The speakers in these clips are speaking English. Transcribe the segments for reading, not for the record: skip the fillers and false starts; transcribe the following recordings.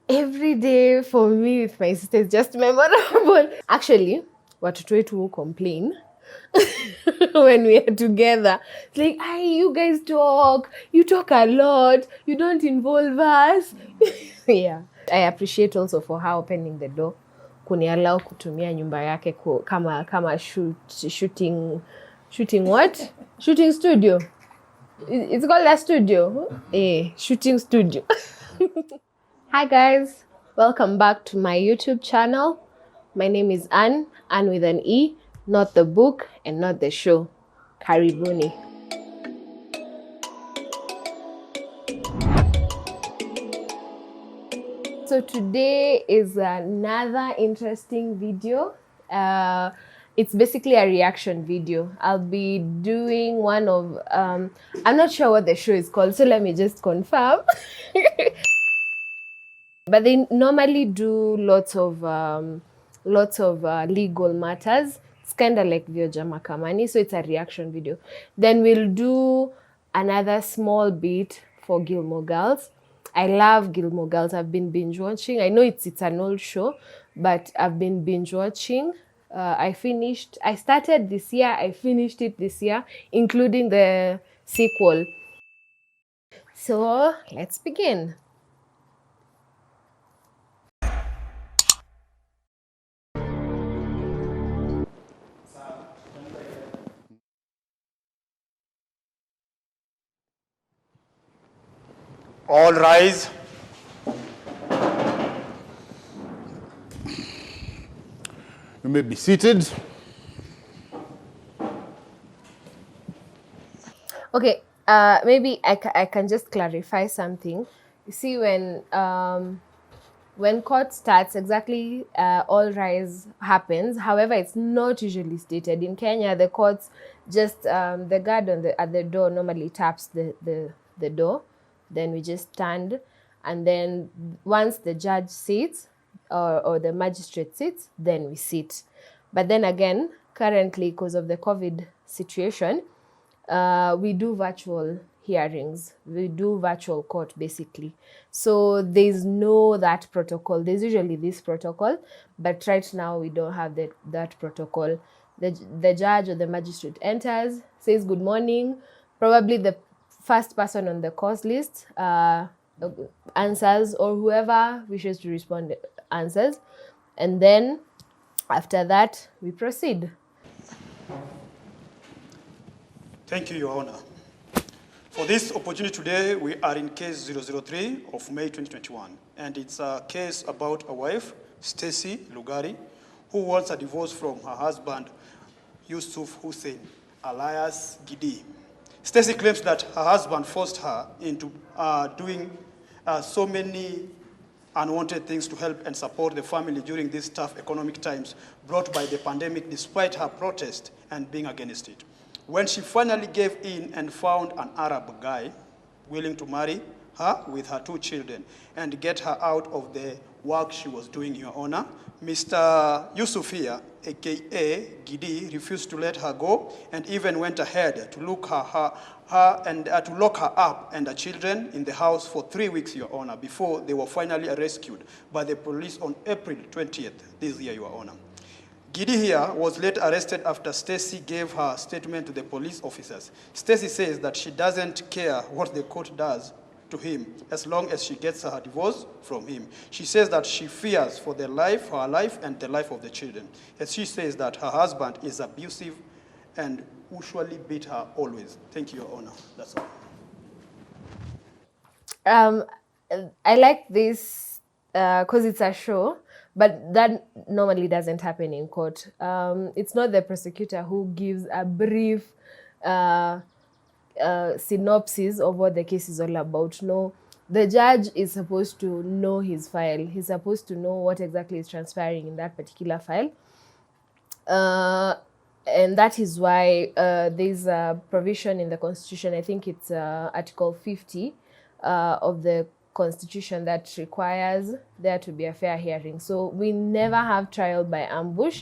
Every day for me with my sister is just memorable. Actually, watoto wetu will complain when we are together. It's like, hey, you guys talk. You talk a lot. You don't involve us. Yeah. I appreciate also for her opening the door. Kuniallow kutumia nyumba yake kama shooting what? Shooting studio. It's called a studio. Shooting studio. Hi guys, welcome back to my YouTube channel. My name is Anne with an E, not the book and not the show. Karibuni. So today is another interesting video. It's basically a reaction video. I'll be doing one of, I'm not sure what the show is called, so let me just confirm. But they normally do lots of legal matters. It's kind of like Vioja Mahakamani, so it's a reaction video. Then we'll do another small bit for Gilmore Girls. I love Gilmore Girls. I've been binge watching. I know it's an old show, but I've been binge watching. I started this year, I finished it this year, including the sequel. So let's begin. All rise. You may be seated. Okay, maybe I can just clarify something. You see, when court starts, exactly all rise happens. However, it's not usually stated. In Kenya, the courts just, the guard at the door normally taps the door. Then we just stand. And then once the judge sits or the magistrate sits, then we sit. But then again, currently, because of the COVID situation, we do virtual hearings. We do virtual court, basically. So there's no that protocol. There's usually this protocol, but right now we don't have that protocol. The judge or the magistrate enters, says good morning. Probably the first person on the course list answers, or whoever wishes to respond answers. And then after that, we proceed. Thank you, Your Honor. For this opportunity today, we are in case 003 of May 2021, and it's a case about a wife, Stacy Lugari, who wants a divorce from her husband, Yusuf Hussein, alias Gidi. Stacy claims that her husband forced her into doing so many unwanted things to help and support the family during these tough economic times brought by the pandemic, despite her protest and being against it. When she finally gave in and found an Arab guy willing to marry her with her 2 children and get her out of the work she was doing, Your Honor, Mr. Yusuf here, aka Gidi, refused to let her go and even went ahead to lock her up and the children in the house for 3 weeks, Your Honor, before they were finally rescued by the police on April 20th this year, Your Honor. Gidi here was later arrested after Stacy gave her statement to the police officers. Stacy says that she doesn't care what the court does to him as long as she gets her divorce from him. She says that she fears for her life, and the life of the children. As she says that her husband is abusive and usually beat her always. Thank you, Your Honor. That's all. I like this because it's a show, but that normally doesn't happen in court. It's not the prosecutor who gives a brief synopsis of what the case is all about. No, the judge is supposed to know his file. He's supposed to know what exactly is transpiring in that particular file. And that is why there's a provision in the Constitution, I think it's Article 50 of the Constitution, that requires there to be a fair hearing. So we never have trial by ambush.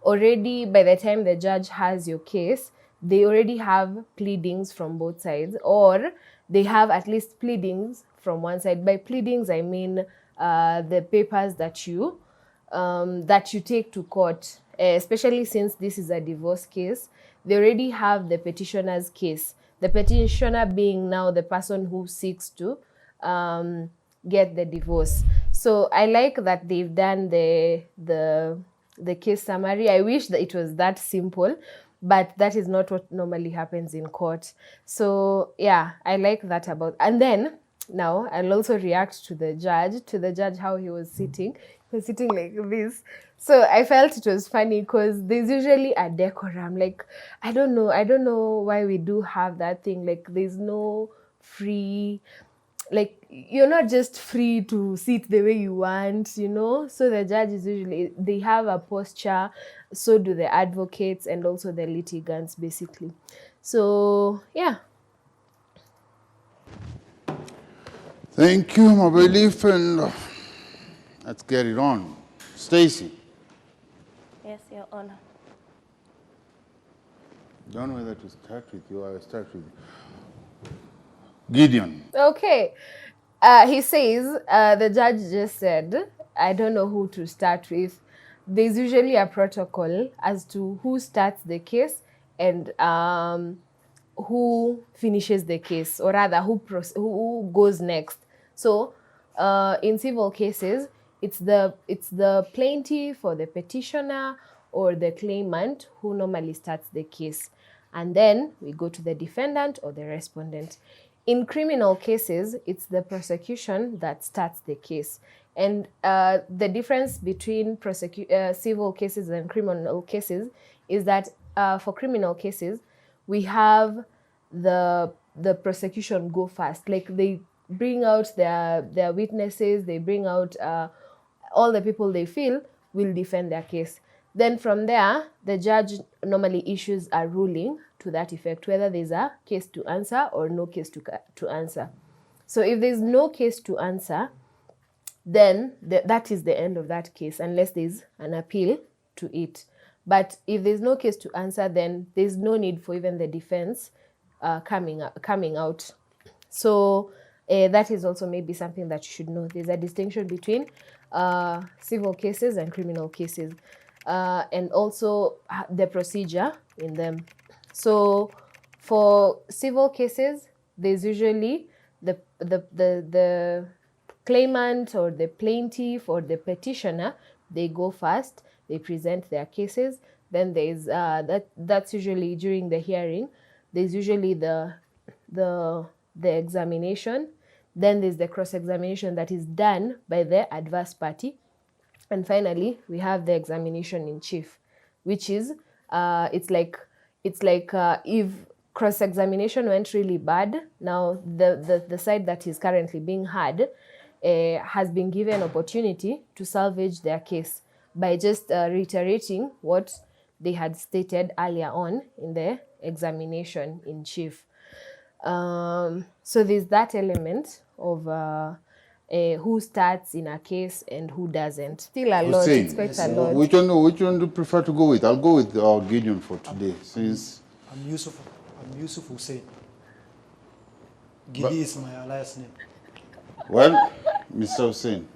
Already, by the time the judge has your case, they already have pleadings from both sides, or they have at least pleadings from one side. By pleadings, I mean the papers that you take to court, especially since this is a divorce case. They already have the petitioner's case. The petitioner being now the person who seeks to get the divorce. So I like that they've done the case summary. I wish that it was that simple, but that is not what normally happens in court. So yeah, I like that about. And then now I'll also react to the judge, how he was sitting. He was sitting like this. So I felt it was funny because there's usually a decorum. Like, I don't know why we do have that thing. Like, there's no free, like, you're not just free to sit the way you want, you know? So the judges usually, they have a posture, so do the advocates and also the litigants, basically. So, yeah. Thank you, my belief, and let's get it on. Stacy. Yes, Your Honor. Don't know whether to start with you or start with Gideon. Okay. He says, the judge just said, I don't know who to start with. There's usually a protocol as to who starts the case and who finishes the case, or rather who goes next. So in civil cases, it's the plaintiff or the petitioner or the claimant who normally starts the case. And then we go to the defendant or the respondent. In criminal cases, it's the prosecution that starts the case. And the difference between civil cases and criminal cases is that for criminal cases, we have the prosecution go first. Like, they bring out their witnesses, they bring out all the people they feel will defend their case. Then from there, the judge normally issues a ruling to that effect, whether there's a case to answer or no case to answer. So if there's no case to answer, then that is the end of that case, unless there's an appeal to it. But if there's no case to answer, then there's no need for even the defense coming out. So that is also maybe something that you should know. There's a distinction between civil cases and criminal cases, and also the procedure in them. So for civil cases, there's usually the claimant or the plaintiff or the petitioner. They go first, they present their cases. Then there's that's usually during the hearing. There's usually the examination. Then there's the cross-examination that is done by the adverse party. And finally, we have the examination in chief, which is it's like if cross-examination went really bad, now the side that is currently being heard has been given opportunity to salvage their case by just reiterating what they had stated earlier on in the examination in chief. So there's that element of who starts in a case and who doesn't. Still a lot. Hussein, It's quite a lot. Which one do you prefer to go with? I'll go with Gideon for today, since I'm Yusuf Hussein. Gidi is my alias name. well, Mr. Hussein,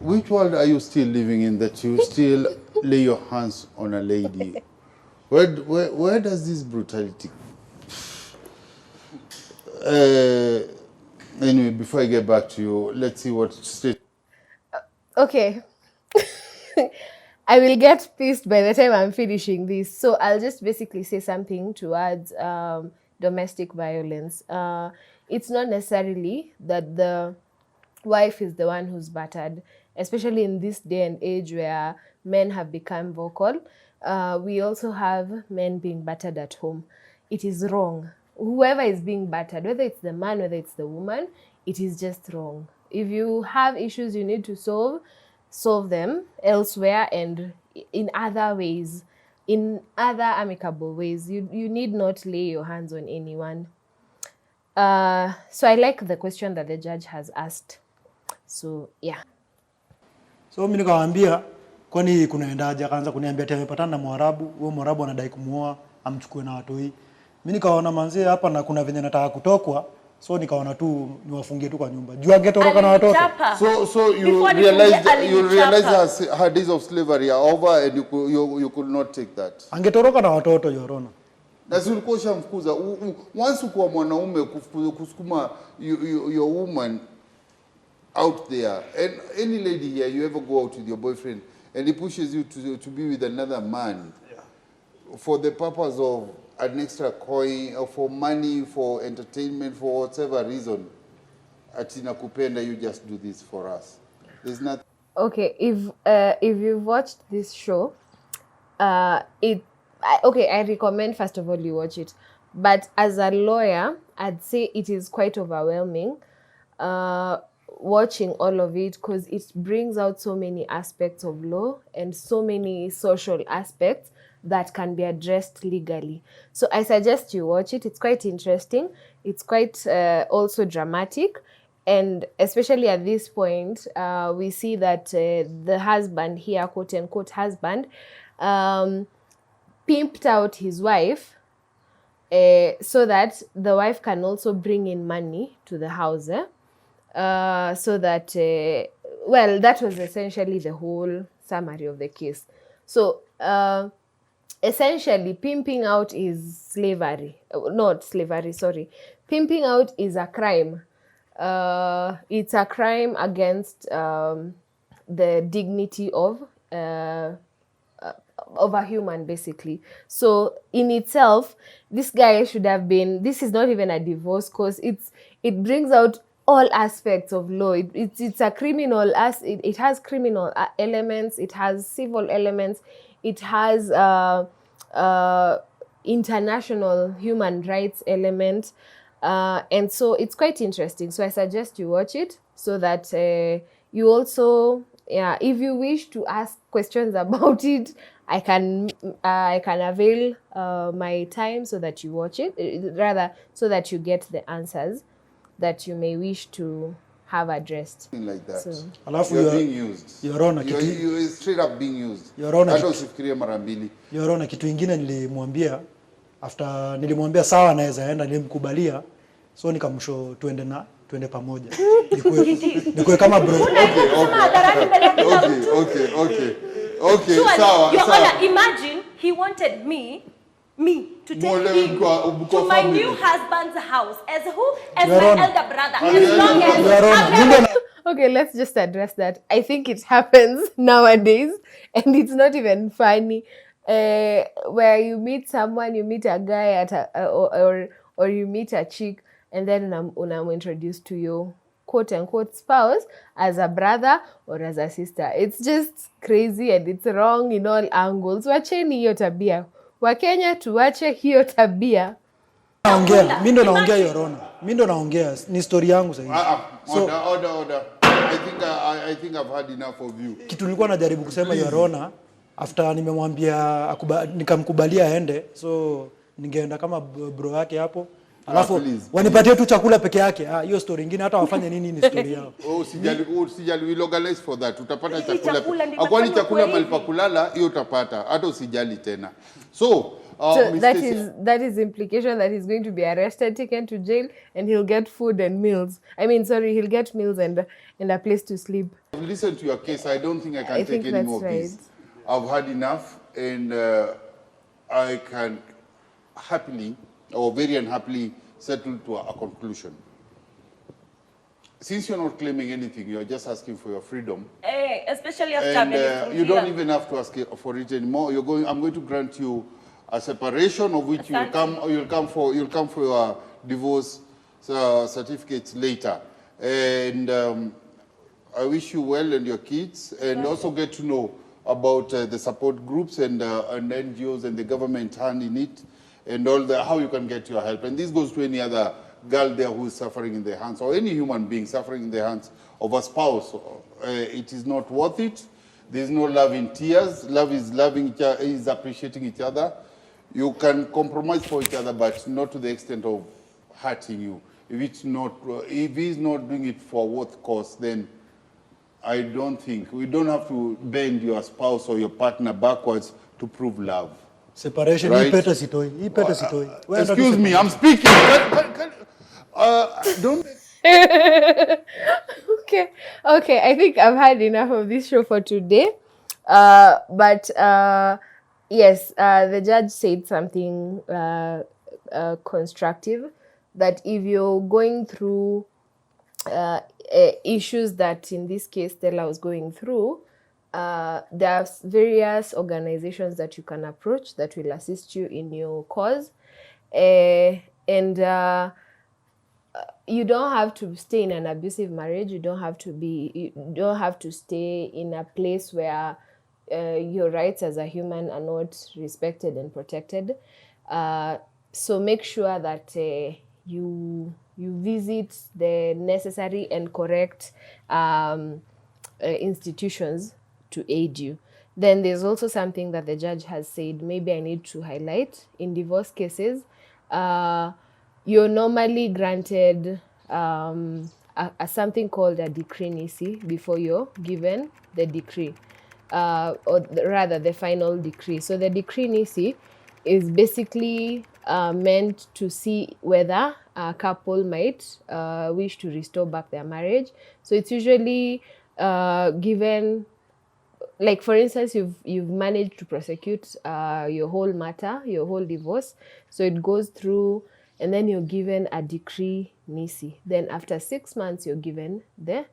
which world are you still living in that you still lay your hands on a lady? Where does this brutality? Anyway, before I get back to you, let's see what state. Okay. I will get pissed by the time I'm finishing this. So I'll just basically say something towards domestic violence. It's not necessarily that the wife is the one who's battered, especially in this day and age where men have become vocal. We also have men being battered at home. It is wrong. Whoever is being battered, whether it's the man, whether it's the woman, it is just wrong. If you have issues you need to solve them elsewhere and in other ways, in other amicable ways. You need not lay your hands on anyone. So I like the question that the judge has asked. So yeah. So mimi nikawaambia kwani kunaendaje, akaanza kuniambia ati amepatana na Mwarabu, huyo Mwarabu anadai kumuoa amchukue na watoi. Mimi nikaona manzee hapa na kuna venye nataka kutokwa, So nikaona tu niwafungie tu kwa nyumba. Juu angetoroka na watoto. So you realize her days of slavery are over and you could not take that. Angetoroka na watoto Your Honor. Na si ulikuwa ushamfukuza. Once uko mwanaume kusukuma your woman out there, and any lady here, you ever go out with your boyfriend and he pushes you to be with another man for the purpose of an extra coin or for money, for entertainment, for whatever reason, atina kupenda, you just do this for us. There's nothing. Okay, if you've watched this show, I recommend first of all you watch it. But as a lawyer, I'd say it is quite overwhelming watching all of it, because it brings out so many aspects of law and so many social aspects that can be addressed legally. So I suggest you watch it. It's quite interesting. It's quite also dramatic. And especially at this point, we see that the husband here, quote unquote husband, pimped out his wife so that the wife can also bring in money to the house. So that, that was essentially the whole summary of the case. So essentially, pimping out is slavery. Not slavery, sorry. Pimping out is a crime. It's a crime against the dignity of a human, basically. So in itself, this guy should have been, this is not even a divorce, because it brings out all aspects of law. It's a criminal, it has criminal elements, it has civil elements, it has international human rights element. And so it's quite interesting. So I suggest you watch it so that you also, if you wish to ask questions about it, I can avail my time so that you watch it, rather so that you get the answers that you may wish to have addressed. Like that. So. You're being used. Your Honor, you're straight up being used. Your Honor, hata usifikirie mara mbili. Your Honor, kitu ingine nilimwambia after nilimwambia sawa naweza enda, nilimkubalia, so nikamsho tuende pamoja. Nikuwe kama bro. Okay, sawa. Your Honor, imagine he wanted me to take him to my new husband's house as who? As my elder brother. As long as okay, let's just address that. I think it happens nowadays, and it's not even funny. Where you meet someone, you meet a guy at or you meet a chick, and then unam introduced to your quote unquote spouse as a brother or as a sister. It's just crazy and it's wrong in all angles. Wacheni hiyo tabia. Wakenya tuache hiyo tabia. Mimi ndo naongea Your Honor. Mimi ndo naongea, ni story yangu sasa. Order. I think I've had enough of you. Kitu nilikuwa najaribu kusema Your Honor, after nimemwambia nikamkubalia aende, so ningeenda kama bro yake hapo. Alafu wanipatie tu chakula peke yake. Hiyo story nyingine hata wafanye nini ni story yao. Usijali, we organize for that. Utapata chakula. Akwani chakula malipa kulala, hiyo utapata. Hata usijali tena. So that is implication that he's going to be arrested, taken to jail, and he'll get food and meals. He'll get meals and a place to sleep. Listen to your case. I don't think I can take any more of this. I've had enough, and I can happily or very unhappily settle to a conclusion. Since you're not claiming anything, you're just asking for your freedom. Especially after you don't even have to ask for it anymore. I'm going to grant you a separation, of which you'll come for your divorce certificates later. And I wish you well and your kids, and also get to know about the support groups and NGOs and the government hand in it, and how you can get your help. And this goes to any other girl there who is suffering in the hands, or any human being suffering in the hands of a spouse. It is not worth it. There is no love in tears. Love is is appreciating each other. You can compromise for each other, but not to the extent of hurting you. If he's not doing it for what cause, then I don't think we don't have to bend your spouse or your partner backwards to prove love. Separation, right? Excuse me, I'm speaking. Don't. Okay, okay. I think I've had enough of this show for today. But yes, the judge said something constructive, that if you're going through issues that in this case Stella was going through, there are various organizations that you can approach that will assist you in your cause. And you don't have to stay in an abusive marriage. You don't have to stay in a place where your rights as a human are not respected and protected. So make sure that you visit the necessary and correct institutions to aid you. Then there's also something that the judge has said, maybe I need to highlight. In divorce cases, you're normally granted something called a decree nisi before you're given the decree, rather the final decree. So the decree nisi is basically meant to see whether a couple might wish to restore back their marriage. So it's usually given, like for instance, you've managed to prosecute your whole matter, your whole divorce. So it goes through, and then you're given a decree nisi. Then after 6 months, you're given the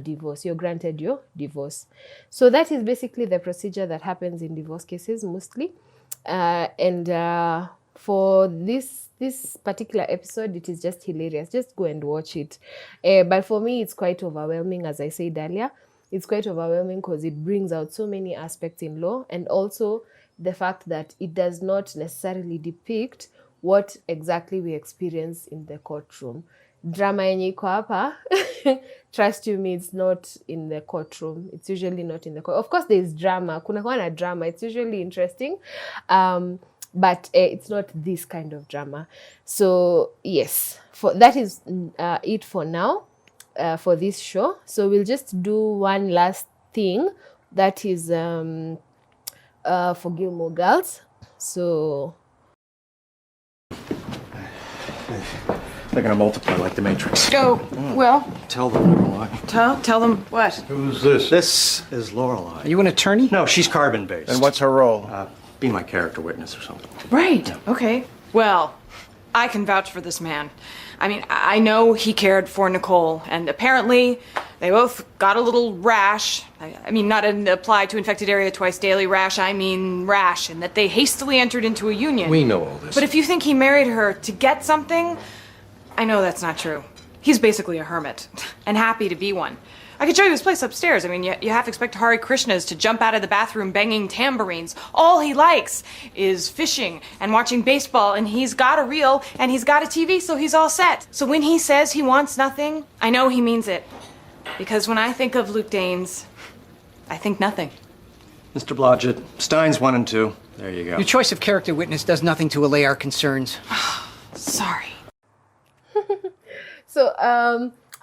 divorce. You're granted your divorce. So that is basically the procedure that happens in divorce cases mostly. And for this particular episode, it is just hilarious. Just go and watch it. But for me, it's quite overwhelming, as I said earlier. It's quite overwhelming because it brings out so many aspects in law, and also the fact that it does not necessarily depict what exactly we experience in the courtroom. Drama yenye iko hapa, trust you me, it's not in the courtroom. It's usually not in the court. Of course, there's drama. Kuna kuwa na drama. It's usually interesting. But it's not this kind of drama. So yes, that is it for now. For this show. So we'll just do one last thing, that is for Gilmore girls. So They're gonna multiply like the Matrix. Oh, well, Tell them, Lorelai. tell them what? Who's this? This is Lorelai. Are you an attorney? No, she's carbon-based. And what's her role? Be my character witness or something. Right, okay. Well, I can vouch for this man. I mean, I know he cared for Nicole, and apparently they both got a little rash. I mean, not an apply to infected area twice daily rash, I mean rash, and that they hastily entered into a union. We know all this. But if you think he married her to get something, I know that's not true. He's basically a hermit, and happy to be one. I could show you his place upstairs. I mean, you half expect Hare Krishnas to jump out of the bathroom banging tambourines. All he likes is fishing and watching baseball, and he's got a reel, and he's got a TV, so he's all set. So when he says he wants nothing, I know he means it. Because when I think of Luke Danes, I think nothing. Mr. Blodgett, Steins 1 and 2. There you go. Your choice of character witness does nothing to allay our concerns. Sorry. So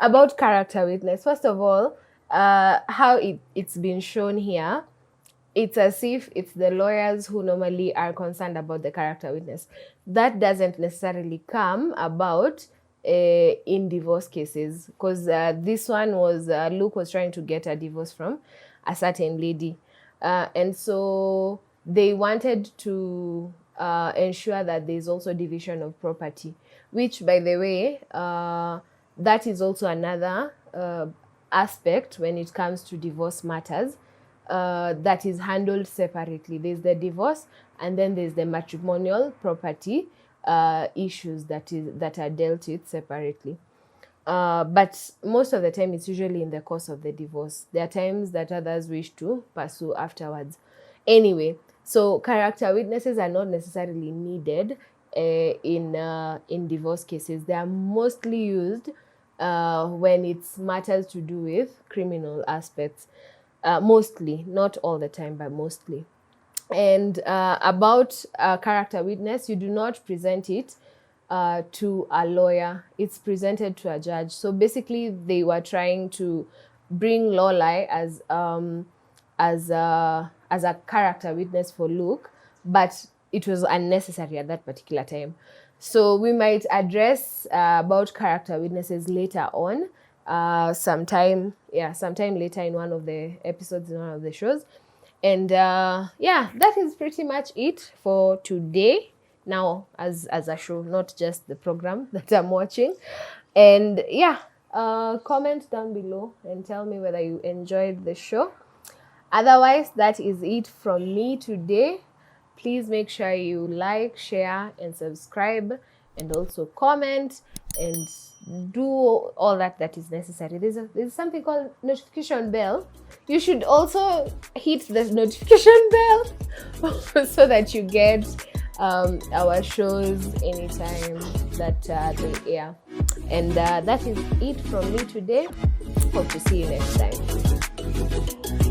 about character witness, first of all, how it's been shown here, it's as if it's the lawyers who normally are concerned about the character witness. That doesn't necessarily come about in divorce cases, because this one was, Luke was trying to get a divorce from a certain lady. And so they wanted to ensure that there's also division of property, which, by the way, that is also another aspect when it comes to divorce matters that is handled separately. There's the divorce, and then there's the matrimonial property issues that are dealt with separately. But most of the time, it's usually in the course of the divorce. There are times that others wish to pursue afterwards. Anyway, so character witnesses are not necessarily needed in divorce cases. They are mostly used when it's matters to do with criminal aspects. Mostly, not all the time, but mostly. And about a character witness, you do not present it to a lawyer. It's presented to a judge. So basically, they were trying to bring Lorelai as a character witness for Luke, but it was unnecessary at that particular time. So we might address about character witnesses later on, sometime later in one of the episodes in one of the shows. And yeah, that is pretty much it for today. Now, as a show, not just the program that I'm watching. And yeah, comment down below and tell me whether you enjoyed the show. Otherwise, that is it from me today. Please make sure you like, share, and subscribe, and also comment and do all that is necessary. There's something called notification bell. You should also hit the notification bell so that you get our shows anytime that they air. And that is it from me today. Hope to see you next time.